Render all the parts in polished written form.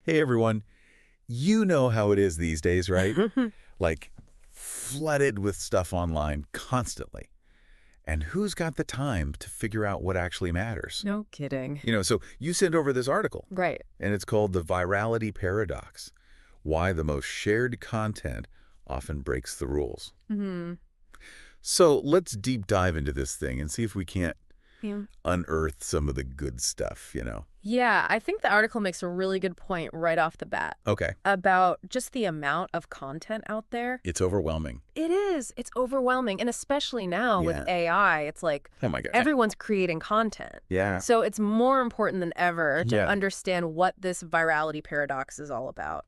Hey, everyone. You know how it is these days, right? Like, flooded with stuff online constantly. And who's got the time to figure out what actually matters? No kidding. So you sent over this article. Right. And it's called The Virality Paradox, Why the Most Shared Content Often Breaks the Rules. Mm-hmm. So let's deep dive into this thing and see if we can't Yeah. unearth some of the good stuff. Yeah, I think the article makes a really good point right off the bat Okay. about just the amount of content out there. It's overwhelming. It is. It's overwhelming. And especially now with Yeah. AI, it's like Oh, my God. everyone's creating content. Yeah. So it's more important than ever to Yeah. understand what this virality paradox is all about.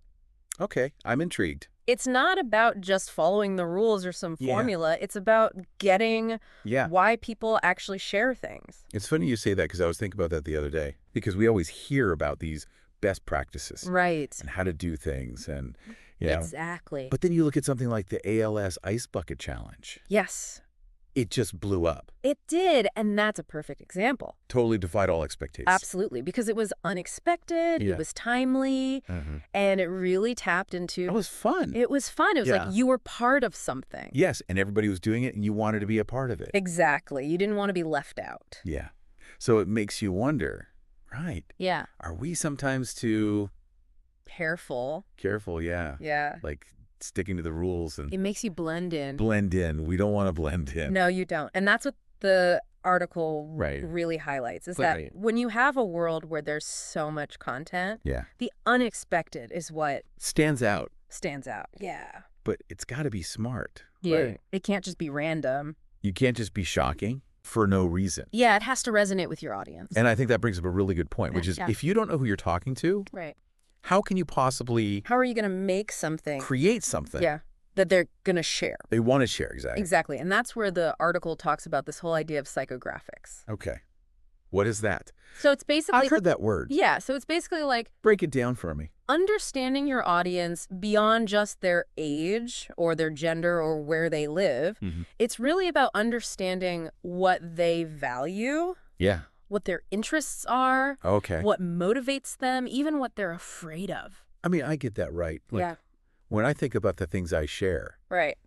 Okay. I'm intrigued. It's not about just following the rules or some Yeah. formula. It's about getting Yeah. why people actually share things. It's funny you say that because I was thinking about that the other day. Because we always hear about these best practices Right. and how to do things and, Exactly. But then you look at something like the ALS Ice Bucket Challenge. Yes, It just blew up. it did. And that's a perfect example. Totally defied all expectations. Absolutely. Because it was unexpected. Yeah. It was timely. And it really tapped into... That was fun. It was fun. It was Yeah. like you were part of something. Yes, and everybody was doing it and you wanted to be a part of it. Exactly. You didn't want to be left out. Yeah. So it makes you wonder, right, Yeah. are we sometimes too Careful. careful? Yeah. Yeah. Like sticking to the rules and It makes you blend in. blend in. We don't want to blend in. No, you don't. And that's what the article Right. really highlights, is Right. that when you have a world where there's so much content, Yeah. the unexpected is what Stands out, stands out. Yeah. but it's got to be smart. Yeah. Right. It can't just be random. You can't just be shocking for no reason. Yeah, it has to resonate with your audience. And I think that brings up a really good point, which is Yeah. if you don't know who you're talking to, Right. how can you possibly How are you going to make something create something that they're going to share? they want to share? Exactly. Exactly. And that's where the article talks about this whole idea of psychographics. Okay. What is that? So it's basically... I've heard that word. Yeah, so it's basically like Break it down for me. understanding your audience beyond just their age or their gender or where they live. Mhm. It's really about understanding what they value, Yeah. what their interests are, Okay. what motivates them, even what they're afraid of. I mean, I get that right. Like, when I think about the things I share, Right.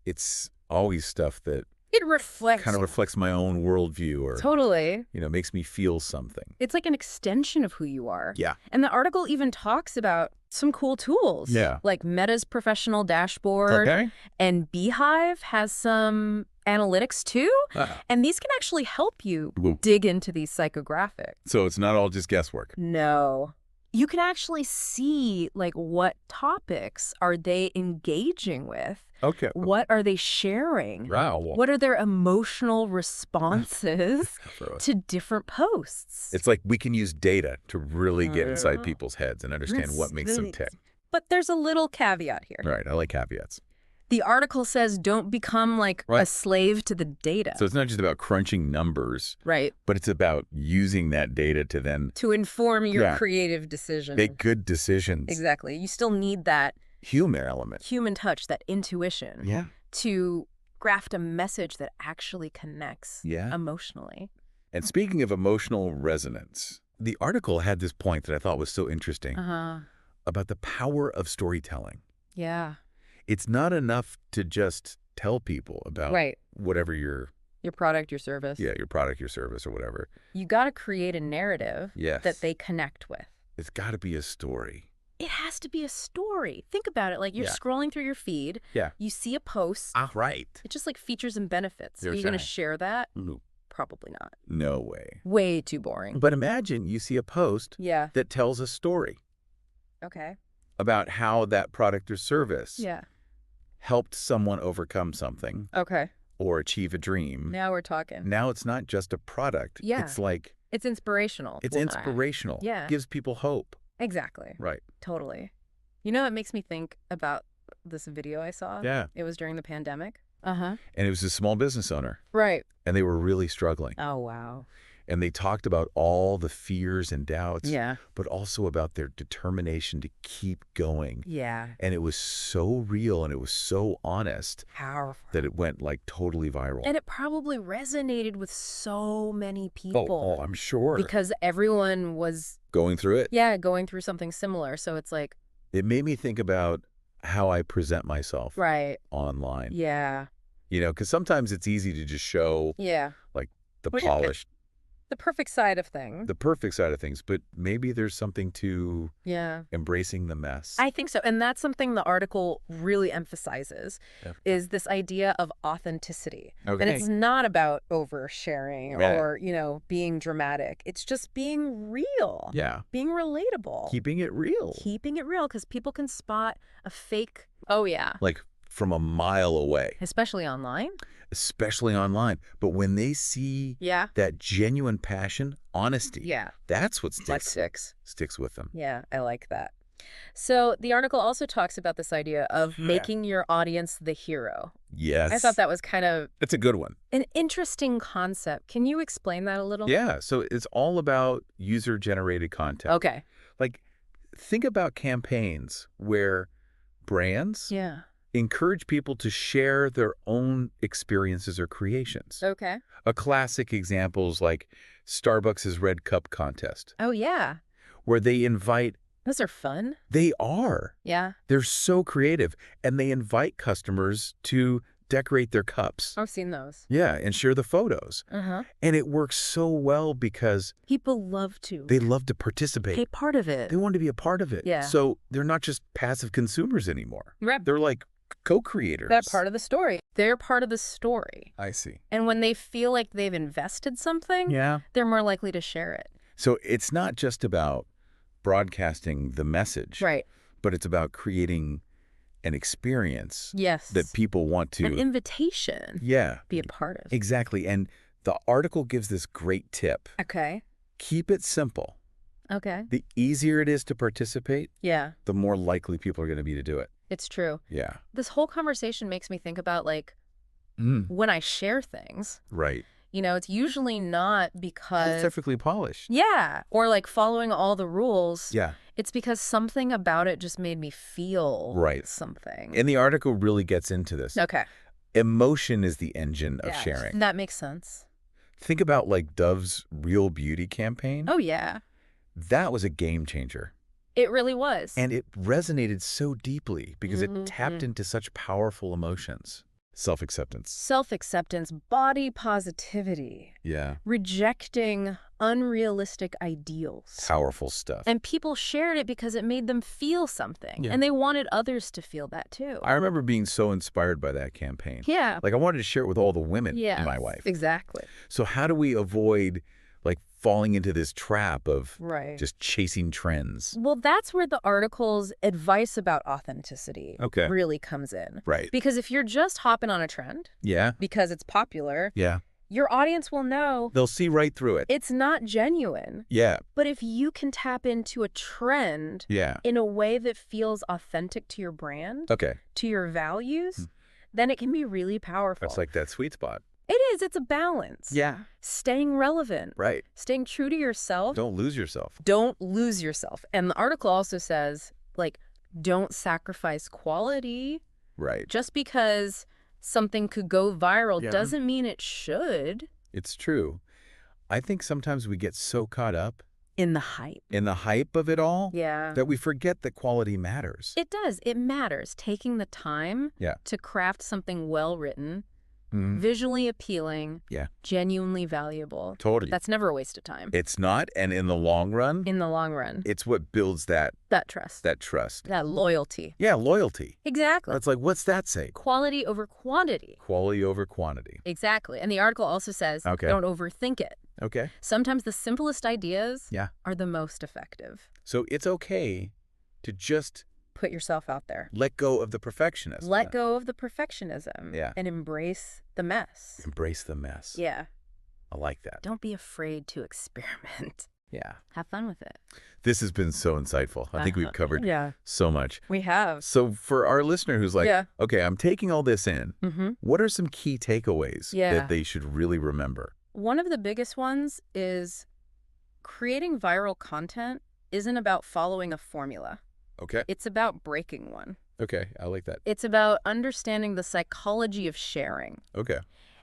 it's always stuff that It reflects... kind of reflects my own worldview or, Totally. makes me feel something. It's like an extension of who you are. Yeah. And the article even talks about some cool tools. Yeah. Like Meta's professional dashboard. Okay. And Beehive has some analytics too. And these can actually help you Whoa. dig into these psychographics. So it's not all just guesswork. No. You can actually see, like, what topics are they engaging with? Okay. What are they sharing? Wow. What are their emotional responses to different posts? It's like we can use data to really get inside people's heads and understand what makes them tick. But there's a little caveat here. Right. I like caveats. The article says don't become like a slave to the data. So it's not just about crunching numbers, Right. but it's about using that data to then To inform your Yeah. creative decision. make good decisions. Exactly. You still need that Human element. human touch, that intuition Yeah. to graft a message that actually connects Yeah. emotionally. And speaking of emotional resonance, the article had this point that I thought was so interesting about the power of storytelling. Yeah. It's not enough to just tell people about whatever your product, your service. your product, your service, or whatever. You got to create a narrative that they connect with. It's got to be a story. It has to be a story. Think about it. Like you're scrolling through your feed. Yeah. You see a post. Right. It's just like features and benefits. You're Are you going to saying. share that? No. Probably not. No way. Way too boring. But imagine you see a post Yeah. that tells a story Okay. about how that product or service Yeah. helped someone overcome something Okay. or achieve a dream. Now we're talking. Now it's not just a product. Yeah. It's like, It's inspirational. it's inspirational. Yeah. Gives people hope. Exactly. Right. Totally. You know, it makes me think about this video I saw. Yeah. It was during the pandemic. Uh-huh. And it was a small business owner, Right. and they were really struggling. Oh, wow. And they talked about all the fears and doubts, Yeah. but also about their determination to keep going. Yeah. And it was so real and it was so honest Powerful. that it went like totally viral. And it probably resonated with so many Oh, people. I'm sure. Because everyone was, Going through it. yeah, going through something similar. So it's like, It made me think about how I present myself right. online. Yeah. You know, because sometimes it's easy to just show Yeah. like the Well, yeah, polished, the perfect side of things. the perfect side of things, but maybe there's something to Yeah. embracing the mess. I think so. And that's something the article really emphasizes Yeah. is this idea of authenticity. Okay. And it's not about oversharing Yeah. or, being dramatic. It's just being real. Yeah. Being relatable. Keeping it real. Keeping it real because people can spot a fake. Oh, yeah. Like from a mile away, Especially online. especially online. But when they see Yeah. that genuine passion, honesty, Yeah. that's what That sticks with them. Yeah, I like that. So the article also talks about this idea of making your audience the hero. Yes. I thought that was kind of That's a good one. an interesting concept. Can you explain that a little? Yeah. So it's all about user-generated content. Okay. Like, think about campaigns where brands Yeah. encourage people to share their own experiences or creations. Okay. A classic example is like Starbucks' Red Cup contest, Oh, yeah. where they invite, Those are fun. they're Yeah. so creative, and they invite customers to decorate their cups. I've seen those. Yeah, and share the photos. Uh-huh. And it works so well because People love to. they love to participate. Be part of it. They want to be a part of it. Yeah. So they're not just passive consumers anymore. Right. They're like co-creators. They're part of the story. They're part of the story. I see. And when they feel like they've invested something, Yeah. they're more likely to share it. So it's not just about broadcasting the message, Right. but it's about creating an experience Yes. that people want to. An invitation. Yeah, Be a part of. exactly. And the article gives this great tip. Okay. Keep it simple. Okay. The easier it is to participate, Yeah. the more likely people are going to be to do it. It's true. Yeah. This whole conversation makes me think about, like, when I share things, Right. it's usually not because... Perfectly polished. Yeah. Or, like, following all the rules. Yeah. It's because something about it just made me feel Right. something. And the article really gets into this. Okay. Emotion is the engine of Yeah. sharing. That makes sense. Think about like Dove's Real Beauty campaign. Oh, yeah. That was a game changer. It really was. And it resonated so deeply because Mhm. it tapped into such powerful emotions. Self-acceptance. Self-acceptance, body positivity, Yeah. rejecting unrealistic ideals. Powerful stuff. And people shared it because it made them feel something. Yeah. And they wanted others to feel that too. I remember being so inspired by that campaign. Yeah. Like I wanted to share it with all the women in my life. Exactly. So how do we avoid like falling into this trap of Right. just chasing trends? Well, that's where the article's advice about authenticity Okay. really comes in. Right. Because if you're just hopping on a trend Yeah. because it's popular, Yeah. your audience will know They'll see right through it. it's not genuine. Yeah. But if you can tap into a trend Yeah. in a way that feels authentic to your brand, Okay. to your values, then it can be really powerful. That's like that sweet spot. It is. It's a balance. Yeah. Staying relevant. Right. Staying true to yourself. Don't lose yourself. Don't lose yourself. And the article also says, like, don't sacrifice quality. Right. Just because something could go viral Yeah. doesn't mean it should. It's true. I think sometimes we get so caught up In the hype. in the hype of it all Yeah. that we forget that quality matters. It does. It matters. Taking the time Yeah. to craft something well-written, Mhm. visually appealing, Yeah. genuinely valuable. Totally. That's never a waste of time. It's not, and in the long run, In the long run. it's what builds that Trust. trust. That loyalty. Yeah, loyalty. Exactly. It's like, what's that say? Quality over quantity. Quality over quantity. Exactly. And the article also says, Okay. don't overthink it. Okay. Sometimes the simplest ideas Yeah. are the most effective. So it's okay to just Put yourself out there. let go of the perfectionism. Let go of the perfectionism. Yeah. And embrace the mess. Embrace the mess. Yeah. I like that. Don't be afraid to experiment. Yeah. Have fun with it. This has been so insightful. I think we've covered Yeah. so much. We have. So for our listener who's like, Yeah. okay, I'm taking all this in, Mm-hmm. what are some key takeaways Yeah. that they should really remember? One of the biggest ones is creating viral content isn't about following a formula. Okay. It's about breaking one. Okay, I like that. It's about understanding the psychology of sharing. Okay.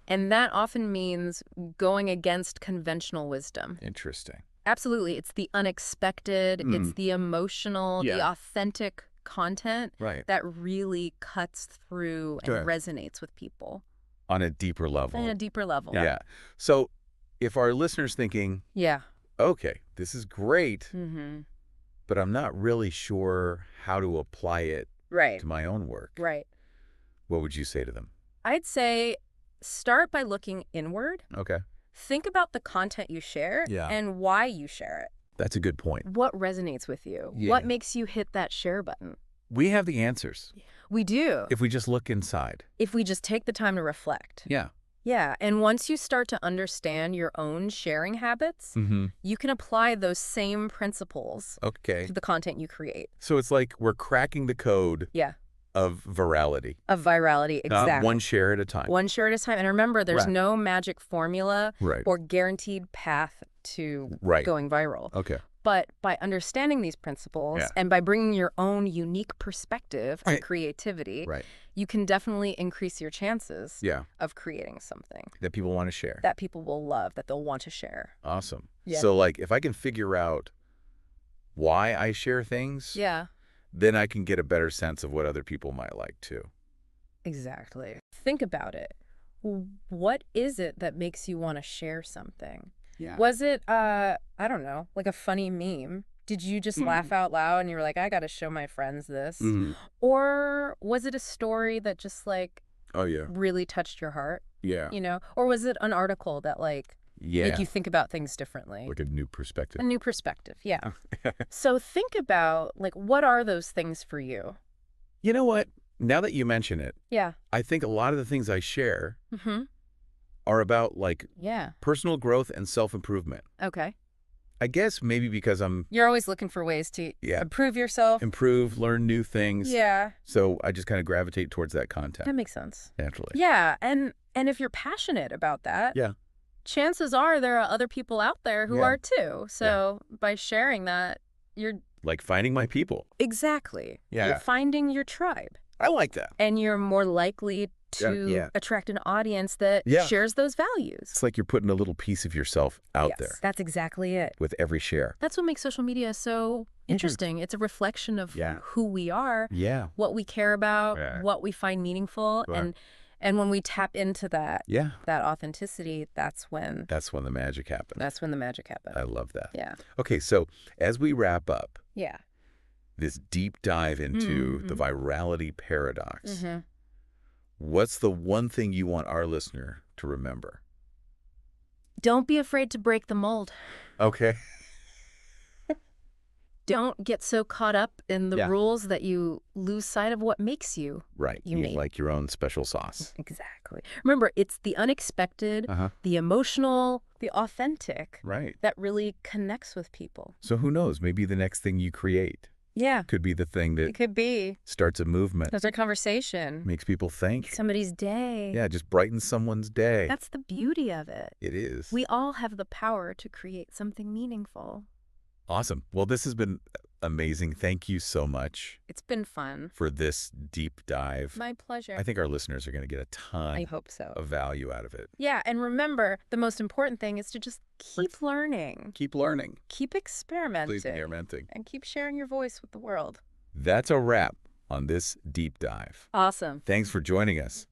And that often means going against conventional wisdom. Interesting. Absolutely. It's the unexpected, it's the emotional, the Yeah. authentic content Right. that really cuts through and Sure. resonates with people On a deeper level. on a deeper level. Yeah. So if our listeners thinking, Yeah. okay, this is great, Mm-hmm. but I'm not really sure how to apply it Right. to my own work, Right. what would you say to them? I'd say start by looking inward. Okay. Think about the content you share Yeah. and why you share it. That's a good point. What resonates with you? Yeah. What makes you hit that share button? We have the answers We do. if we just look inside. If we just take the time to reflect. Yeah. Yeah. And once you start to understand your own sharing habits, Mm-hmm. you can apply those same principles Okay. to the content you create. So it's like we're cracking the code Yeah. of virality. Of virality. Exactly. One share at a time. One share at a time. And remember, there's Right. no magic formula Right. or guaranteed path to Right. going viral. Okay. But by understanding these principles Yeah. and by bringing your own unique perspective Right. and creativity, Right. you can definitely increase your chances Yeah. of creating something That people want to share. that people will love, that they'll want to share. Awesome. Yeah. So like if I can figure out why I share things, Yeah, then I can get a better sense of what other people might like too. exactly. Think about it. What is it that makes you want to share something? Yeah. Was it, I don't know, like a funny meme? Did you just laugh out loud and you were like, I got to show my friends this? Or was it a story that just like Oh yeah. really touched your heart, Yeah. you know? Or was it an article that like Yeah. make you think about things differently? Like a new perspective. A new perspective, yeah. So think about like, what are those things for you? You know what? Now that you mention it, Yeah. I think a lot of the things I share Mm-hmm. are about like Yeah. personal growth and self-improvement. Okay. I guess maybe because I'm You're always looking for ways to Yeah. improve yourself. improve, learn new things. Yeah. So I just kind of gravitate towards that That content makes sense. naturally. Yeah. And if you're passionate about that, Yeah. chances are there are other people out there who Yeah. are too. So by sharing that, you're Like finding my people. exactly. Yeah. You're finding your tribe. I like that. And you're more likely Yeah, to yeah. attract an audience that Yeah. shares those values. It's like you're putting a little piece of yourself out Yes, there that's exactly it. with every share. That's what makes social media so interesting. It's a reflection of Yeah. who we are, Yeah. what we care about, Yeah. what we find meaningful, Right. and when we tap into that Yeah. authenticity, that's when That's when the magic happens. the magic happens. I love that. Yeah. Okay, so as we wrap up Yeah. this deep dive into the virality paradox, Mm-hmm. what's the one thing you want our listener to remember? Don't be afraid to break the mold. Okay. Don't get so caught up in the Yeah. rules that you lose sight of what makes you. Right. Unique. You like your own special sauce. Exactly. Remember, it's the unexpected, Uh-huh. the emotional, the authentic Right. that really connects with people. So who knows? Maybe the next thing you create Yeah. could be the thing It that could be. starts a movement, There's a conversation. makes people think. Somebody's day. Yeah, just brightens someone's day. That's the beauty of it. It is. We all have the power to create something meaningful. Awesome. Well, this has been amazing. Thank you so much It's been fun. for this deep dive. My pleasure. I think our listeners are going to get a ton I hope so. of value out of it. Yeah, and remember, the most important thing is to just keep learning, Keep learning. keep experimenting, Please be experimenting. and keep sharing your voice with the world. That's a wrap on this deep dive. Awesome. Thanks for joining us.